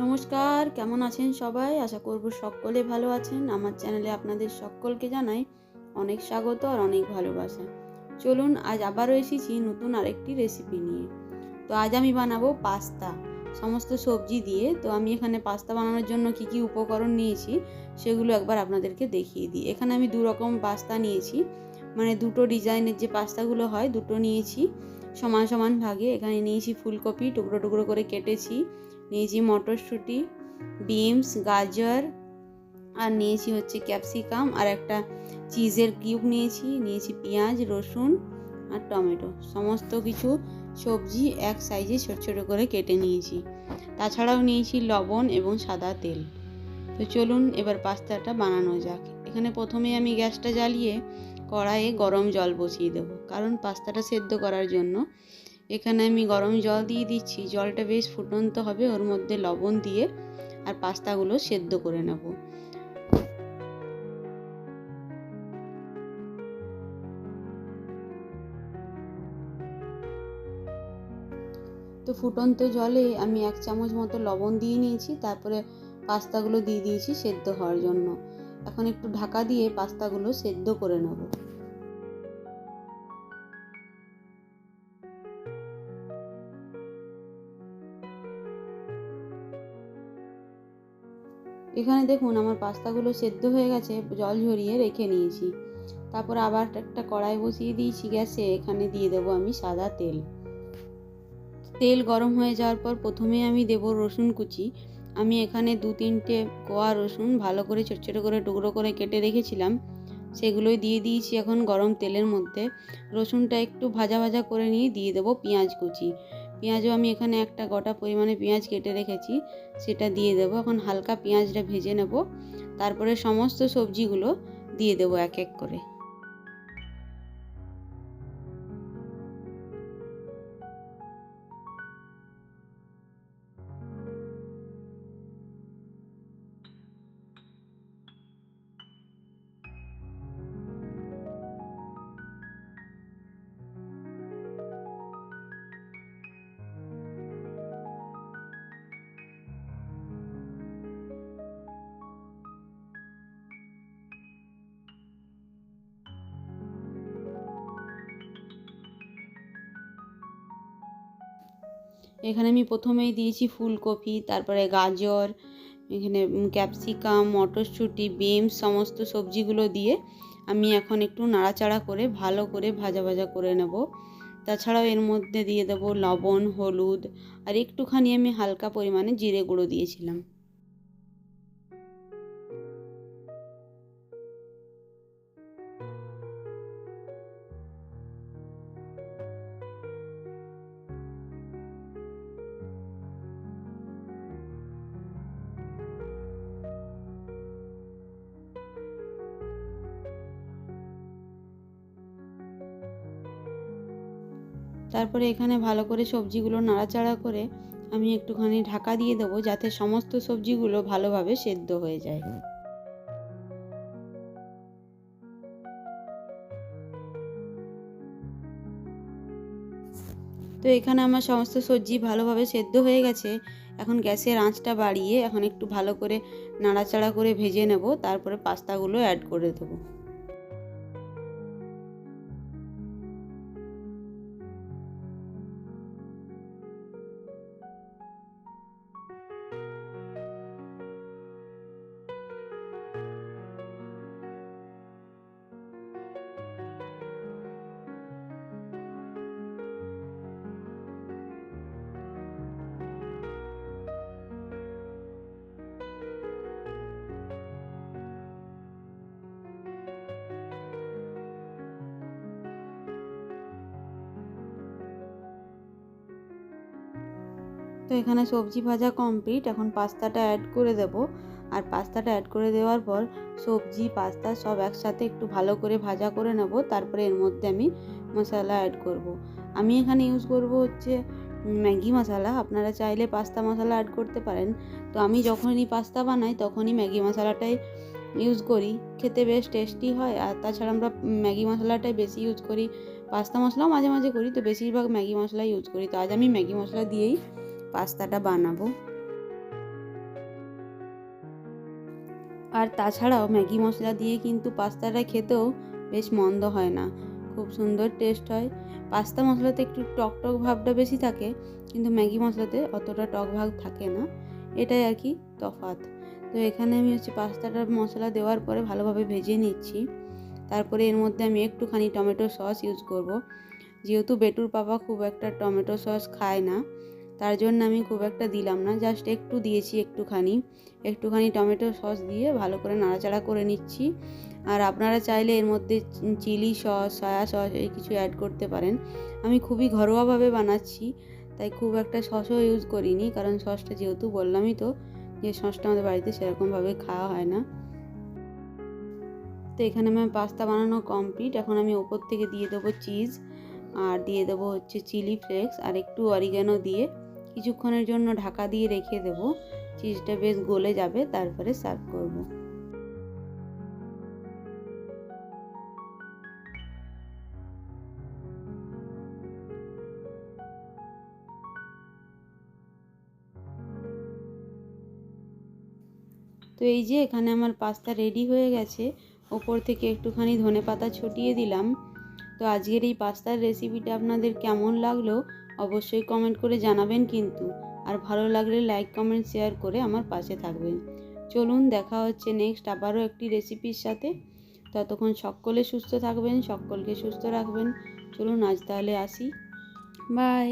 নমস্কার, কেমন আছেন সবাই? আশা করব সকলে ভালো আছেন। আমার চ্যানেলে আপনাদের সকলকে জানাই অনেক স্বাগত আর অনেক ভালোবাসা। চলুন আজ আবারও এসেছি নতুন আরেকটি রেসিপি নিয়ে। তো আজ আমি বানাবো পাস্তা সমস্ত সবজি দিয়ে। তো আমি এখানে পাস্তা বানানোর জন্য কি উপকরণ নিয়েছি সেগুলো একবার আপনাদেরকে দেখিয়ে দিই। এখানে আমি দু রকম পাস্তা নিয়েছি, মানে দুটো ডিজাইনের যে পাস্তাগুলো হয় দুটো নিয়েছি সমান সমান ভাগে। এখানে নিয়েছি ফুলকপি টুকরো টুকরো করে কেটেছি, নিয়েছি মটরশুঁটি, বিনস, গাজর, আর নিয়েছি হচ্ছে ক্যাপসিকাম, আর একটা চিজের কিউব নিয়েছি পেঁয়াজ, রসুন আর টমেটো। সমস্ত কিছু সবজি এক সাইজে ছোট ছোট করে কেটে নিয়েছি। তাছাড়াও নিয়েছি লবণ এবং সাদা তেল। তো চলুন এবার পাস্তাটা বানানো যাক। এখানে প্রথমে আমি গ্যাসটা জ্বালিয়ে কড়াইয়ে গরম জল বসিয়ে দেবো, কারণ পাস্তাটা সেদ্ধ করার জন্য। এখানে আমি গরম জল দিয়ে দিচ্ছি, জলটা বেশ ফুটন্ত হবে, ওর মধ্যে লবণ দিয়ে আর পাস্তাগুলো সেদ্ধ করে নেব। তো ফুটন্ত জলে আমি 1 চামচ মতো লবণ দিয়ে নিয়েছি, তারপরে পাস্তাগুলো দিয়ে দিয়েছি সেদ্ধ হওয়ার জন্য। এখন একটু ঢাকা দিয়ে পাস্তাগুলো সেদ্ধ করে নেব। এখানে দেখুন আমার পাস্তাগুলো সেদ্ধ হয়ে গেছে, জল ঝরিয়ে রেখে নিয়েছি। তারপর আবার একটা কড়াই বসিয়ে দিয়েছি গ্যাসে। এখানে দিয়ে দেবো আমি সাদা তেল। তেল গরম হয়ে যাওয়ার পর প্রথমে আমি দেব রসুন কুচি। আমি এখানে 2-3টে কোয়া রসুন ভালো করে ছোট ছোট করে টুকরো করে কেটে রেখেছিলাম, সেগুলোই দিয়ে দিয়েছি এখন গরম তেলের মধ্যে। রসুনটা একটু ভাজা ভাজা করে নিয়ে দিয়ে দেবো পেঁয়াজ কুচি। পেঁয়াজও আমি এখানে একটা গোটা পরিমাণে পেঁয়াজ কেটে রেখেছি, সেটা দিয়ে দেবো। এখন হালকা পেঁয়াজটা ভেজে নেব, তারপরে সমস্ত সবজিগুলো দিয়ে দেবো এক এক করে। এখানে আমি প্রথমেই দিয়েছি ফুলকপি, তারপরে গাজর, এখানে ক্যাপসিকাম, মটরশুঁটি, বিনস সমস্ত সবজিগুলো দিয়ে আমি এখন একটু নাড়াচাড়া করে ভালো করে ভাজা ভাজা করে নেব। তাছাড়াও এর মধ্যে দিয়ে দেবো লবণ, হলুদ আর একটুখানি আমি হালকা পরিমাণে জিরে গুঁড়ো দিয়েছিলাম। তারপরে এখানে ভালো করে সবজিগুলো নাড়াচাড়া করে আমি একটুখানি ঢাকা দিয়ে দেবো, যাতে সমস্ত সবজিগুলো ভালোভাবে সেদ্ধ হয়ে যায়। তো এখানে আমার সমস্ত সবজি ভালোভাবে সেদ্ধ হয়ে গেছে। এখন গ্যাসের আঁচটা বাড়িয়ে এখন একটু ভালো করে নাড়াচাড়া করে ভেজে নেব, তারপরে পাস্তাগুলো অ্যাড করে দেবো। তো এখানে সবজি ভাজা কমপ্লিট, এখন পাস্তাটা অ্যাড করে দেব। আর পাস্তাটা অ্যাড করে দেওয়ার পর সবজি পাস্তা সব একসাথে একটু ভালো করে ভাজা করে নেব। তারপরে এর মধ্যে আমি মশলা অ্যাড করব। আমি এখানে ইউজ করব হচ্ছে ম্যাগি মশলা, আপনারা চাইলে পাস্তা মশলা অ্যাড করতে পারেন। তো আমি যখনই পাস্তা বানাই তখনই ম্যাগি মশলাটাই ইউজ করি, খেতে বেশ টেস্টি হয়। আর তাছাড়া আমরা ম্যাগি মশলাটাই বেশি ইউজ করি, পাস্তা মশলাও মাঝে মাঝে করি, তো বেশিরভাগ ম্যাগি মশলাই ইউজ করি। তো আজ আমি ম্যাগি মশলা দিয়েই পাস্তাটা বানাবো। আর তাছাড়াও ম্যাগি মশলা দিয়ে কিন্তু পাস্তাটা খেতেও বেশ মন্দ হয় না, খুব সুন্দর টেস্ট হয়। পাস্তা মশলাতে একটু টক টক ভাবটা বেশি থাকে, কিন্তু ম্যাগি মশলাতে অতটা টক ভাব থাকে না, এটাই আর কি তফাৎ। তো এখানে আমি পাস্তাটা মশলা দেওয়ার পরে ভালোভাবে ভেজে নিচ্ছি। তারপরে এর মধ্যে আমি একটুখানি টমেটো সস ইউজ করব। যেহেতু বেটুর পাপা খুব একটা টমেটো সস খায় না, তার জন্য আমি খুব একটা দিলাম না, জাস্ট একটু দিয়েছি, একটুখানি টমেটো সস দিয়ে ভালো করে নাড়াচাড়া করে নিচ্ছি। আর আপনারা চাইলে এর মধ্যে চিলি সস, সয়া সস এই কিছু অ্যাড করতে পারেন। আমি খুবই ঘরোয়াভাবে বানাচ্ছি, তাই খুব একটা সসও ইউজ করিনি, কারণ সসটা যেহেতু বললামই তো যে সসটা আমাদের বাড়িতে সেরকমভাবে খাওয়া হয় না। তো এখানে আমার পাস্তা বানানো কমপ্লিট। এখন আমি ওপর থেকে দিয়ে দেবো চিজ, আর দিয়ে দেবো চিলি ফ্লেক্স, আর একটু অরিগ্যানো দিয়ে কিছুক্ষণের জন্য ঢাকা দিয়ে রেখে দেবো। চিজটা বেশ গলে যাবে, তারপরে সার্ভ করব। তো এই যে এখানে আমার পাস্তা রেডি হয়ে গেছে, ওপর থেকে একটুখানি ধনেপাতা ছড়িয়ে দিলাম। তো আজকের এই পাস্তার রেসিপিটা আপনাদের কেমন লাগলো অবশ্যই কমেন্ট করে জানাবেন কিন্তু, আর ভালো লাগলে লাইক কমেন্ট শেয়ার করে আমার পাশে থাকবেন। চলুন দেখা হচ্ছে নেক্সট আবারও একটি রেসিপির সাথে। ততক্ষণ সকলে সুস্থ থাকবেন, সকলকে সুস্থ রাখবেন। চলুন আজ তাহলে আসি, বাই।